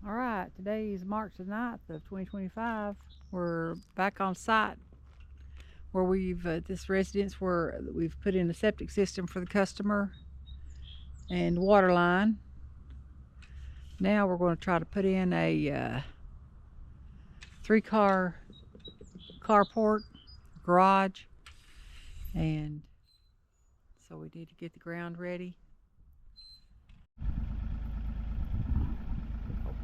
All right, today is March the 9th of 2025. We're back on site where this residence where we've put in a septic system for the customer and water line. Now we're going to try to put in a 3-car carport, garage, and so we need to get the ground ready.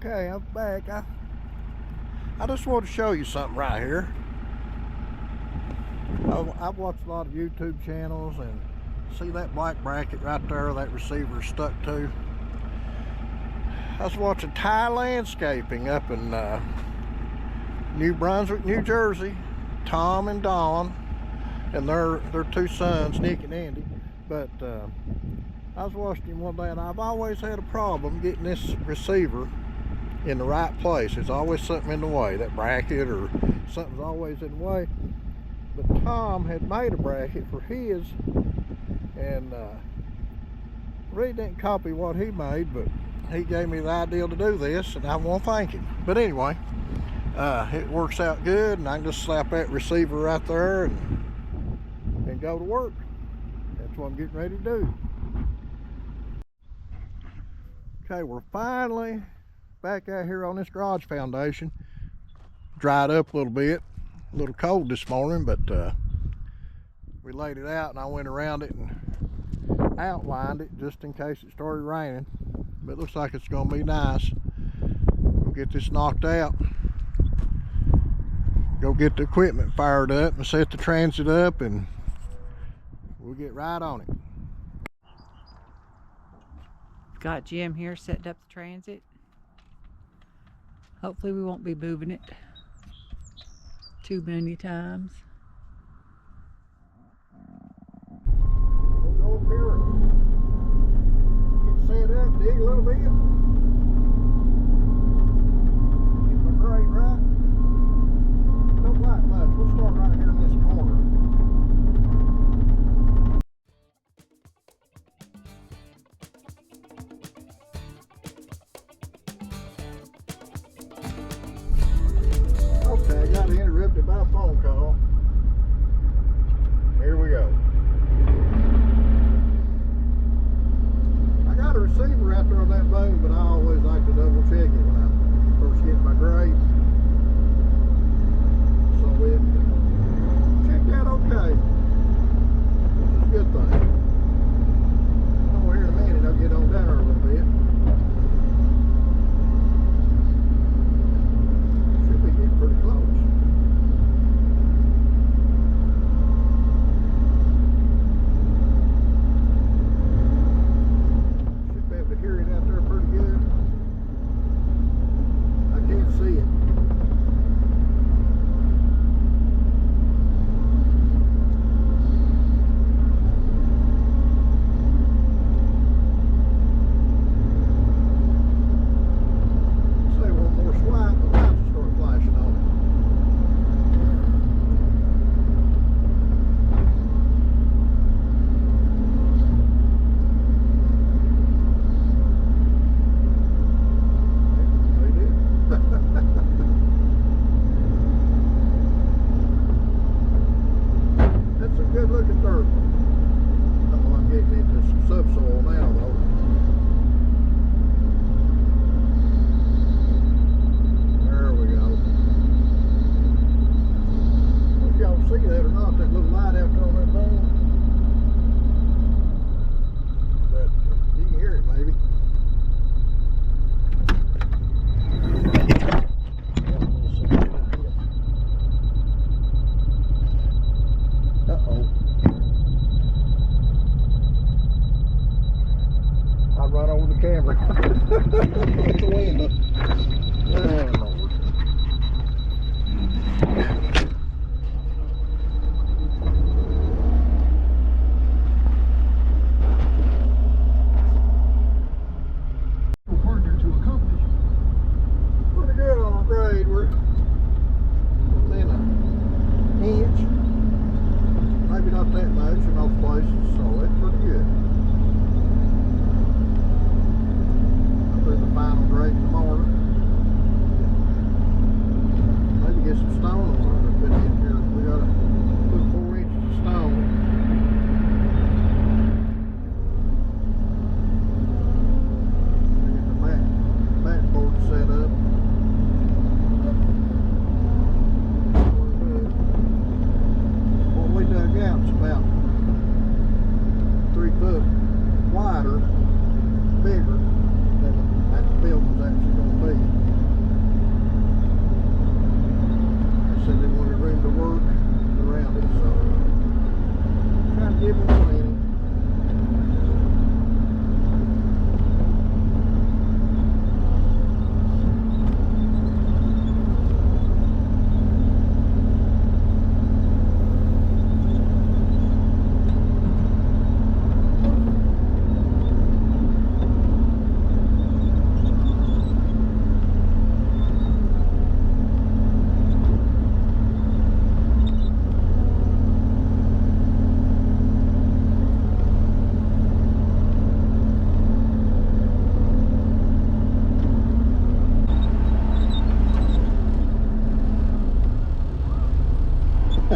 Okay, I'm back. I just want to show you something right here. I've watched a lot of YouTube channels, and see that black bracket right there that receiver is stuck to. I was watching Thai Landscaping up in New Brunswick, New Jersey. Tom and Dawn and their 2 sons, Nick and Andy. But I was watching him one day, and I've always had a problem getting this receiver in the right place. There's always something in the way, that bracket or something's always in the way. But Tom had made a bracket for his, and really didn't copy what he made, but he gave me the idea to do this, and I want to thank him. But anyway, it works out good, and I can just slap that receiver right there and go to work. That's what I'm getting ready to do. Okay, we're finally back out here on this garage foundation. Dried up a little bit, a little cold this morning, but we laid it out, and I went around it and outlined it just in case it started raining. But it looks like it's going to be nice. We'll get this knocked out, go get the equipment fired up and set the transit up, and we'll get right on it. Got Jim here setting up the transit. Hopefully we won't be moving it too many times. We'll go up here and get set up, dig a little bit. Get my grade right. Don't like much. We'll start right here in this corner. Okay, I got interrupted by a phone call. Here we go. I got a receiver out there on that boom, but I always like to double check it when I first get my grade. So it checked out okay, which is a good thing. Oh, here in a minute I'll get on down a little bit. Should be getting pretty close. Should be able to hear it out there pretty good.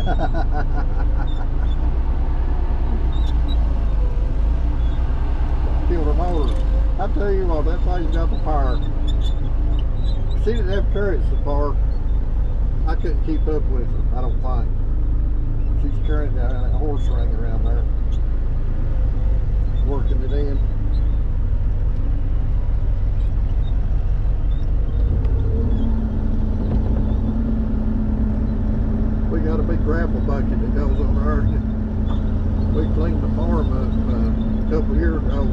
Killed her motor. I tell you what, that thing's got the power. She didn't have carried so far. I couldn't keep up with her, I don't think. She's carrying that horse ring around there, working it in. We got a big gravel bucket that goes on there. We cleaned the farm up a couple years ago.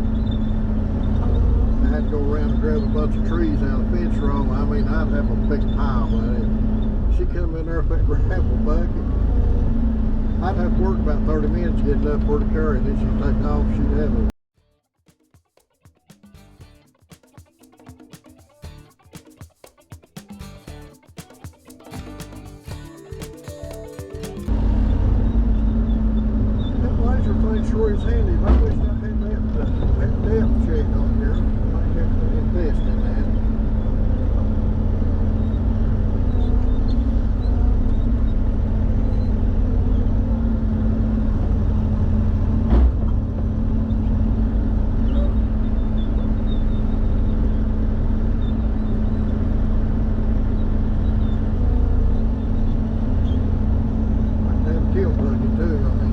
I had to go around and grab a bunch of trees out of the fence row. I mean, I'd have a big pile of it. She come in there with that gravel bucket. I'd have to work about 30 minutes to get enough for her to carry, and then she'd take off. She'd have a sure is handy. I wish I had that depth check on here. I might have to invest in that. I have a tilt bucket too, I mean.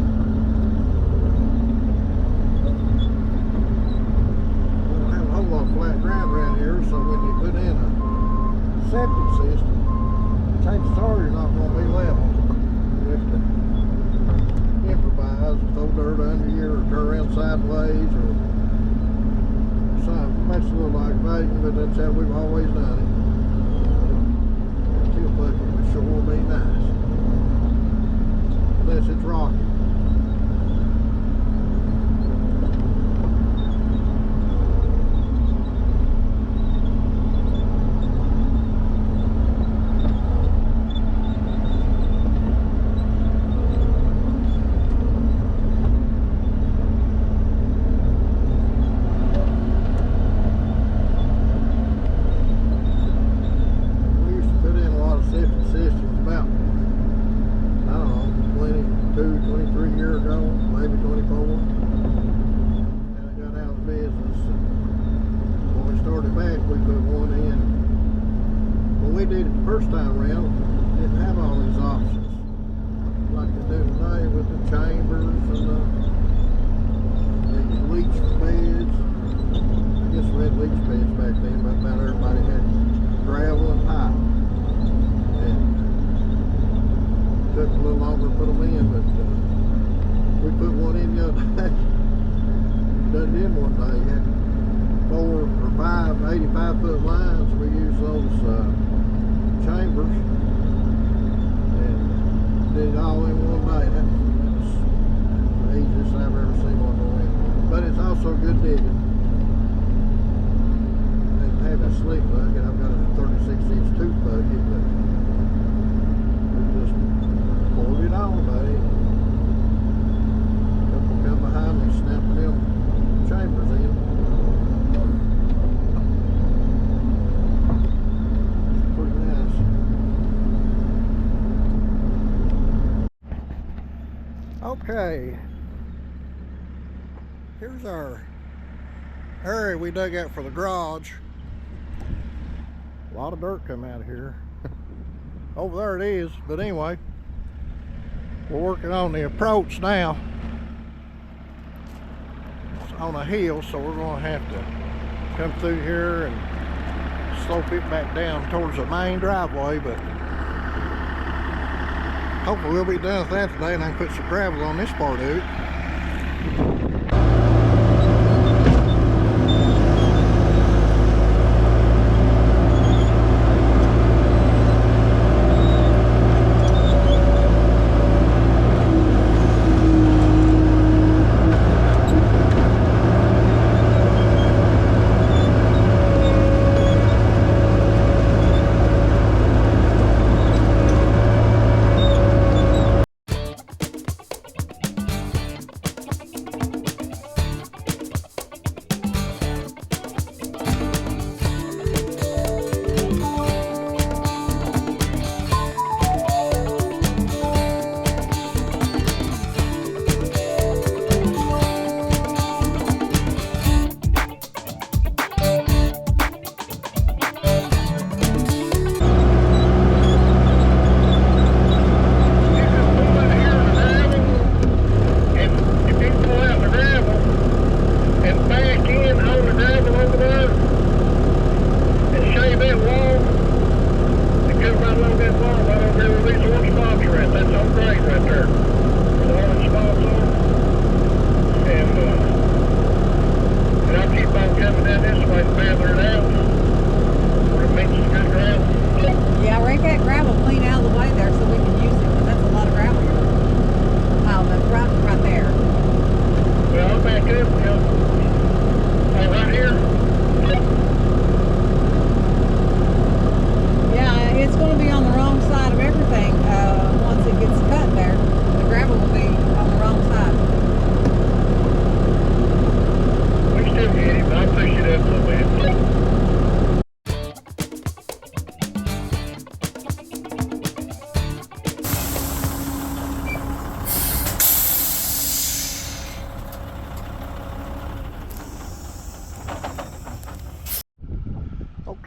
Flat ground around here, so when you put in a septic system, chances are you're not going to be level. You have to improvise and throw dirt under you or turn around sideways or something. Makes it look like invasion, but that's how we've always done it. That tilt bucket would sure be nice. Unless it's rocky. First time around, didn't have all these options like they do today with the chambers and the leach beds. I guess we had leach beds back then, but about everybody had gravel and pipe. And it took a little longer to put them in, but we put one in the other day. Done it in one day. You had 4 or 5 85-foot lines. We used those chambers and did it all in one day. That's the easiest I've ever seen one go in. But it's also good digging. They have a slick bucket. I've got a 36-inch tooth bucket, but we just poured it on, buddy. Couple come behind me, snapping them chambers in. Okay, here's our area we dug out for the garage. A lot of dirt come out of here. Over there it is, but anyway, we're working on the approach now. It's on a hill, so we're going to have to come through here and slope it back down towards the main driveway, but hopefully we'll be done with that today and I can put some gravel on this part of it.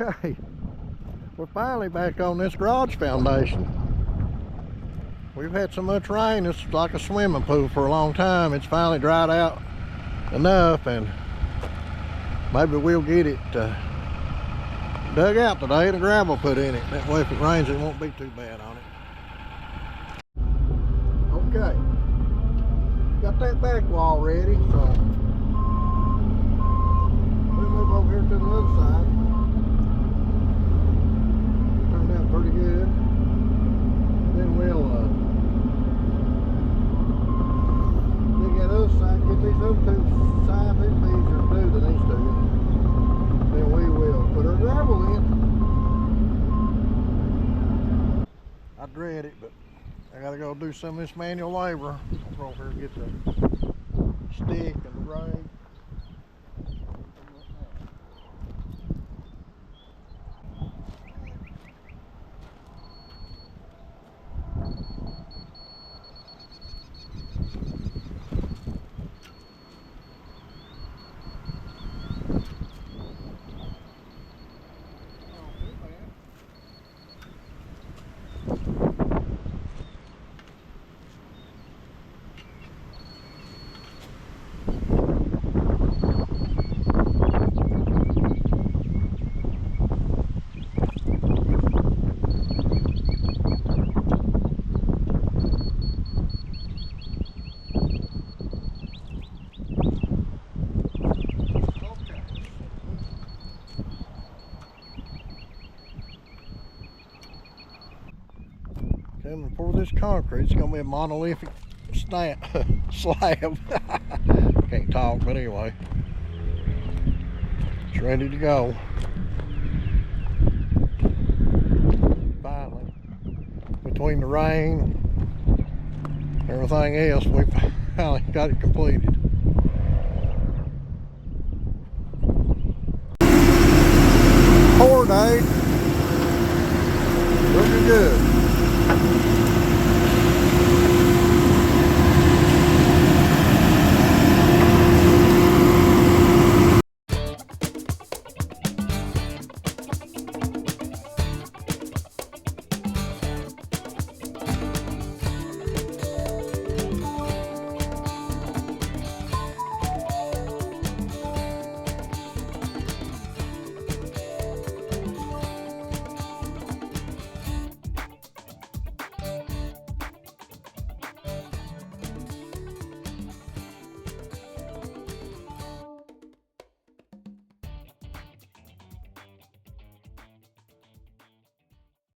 Okay, we're finally back on this garage foundation. We've had so much rain, it's like a swimming pool for a long time. It's finally dried out enough, and maybe we'll get it dug out today and the gravel put in it. That way if it rains it won't be too bad on it. Okay, got that back wall ready, so we'll move over here to the other side. Turned out pretty good. Then we'll dig that other side, get these other two sides, these be easier to do than these two. Then we will put our gravel in. I dread it, but I gotta go do some of this manual labor. I'll go over here and get the stick and the rake. Coming for this concrete, it's gonna be a monolithic slab. Can't talk, but anyway, it's ready to go. Finally, between the rain and everything else, we finally got it completed.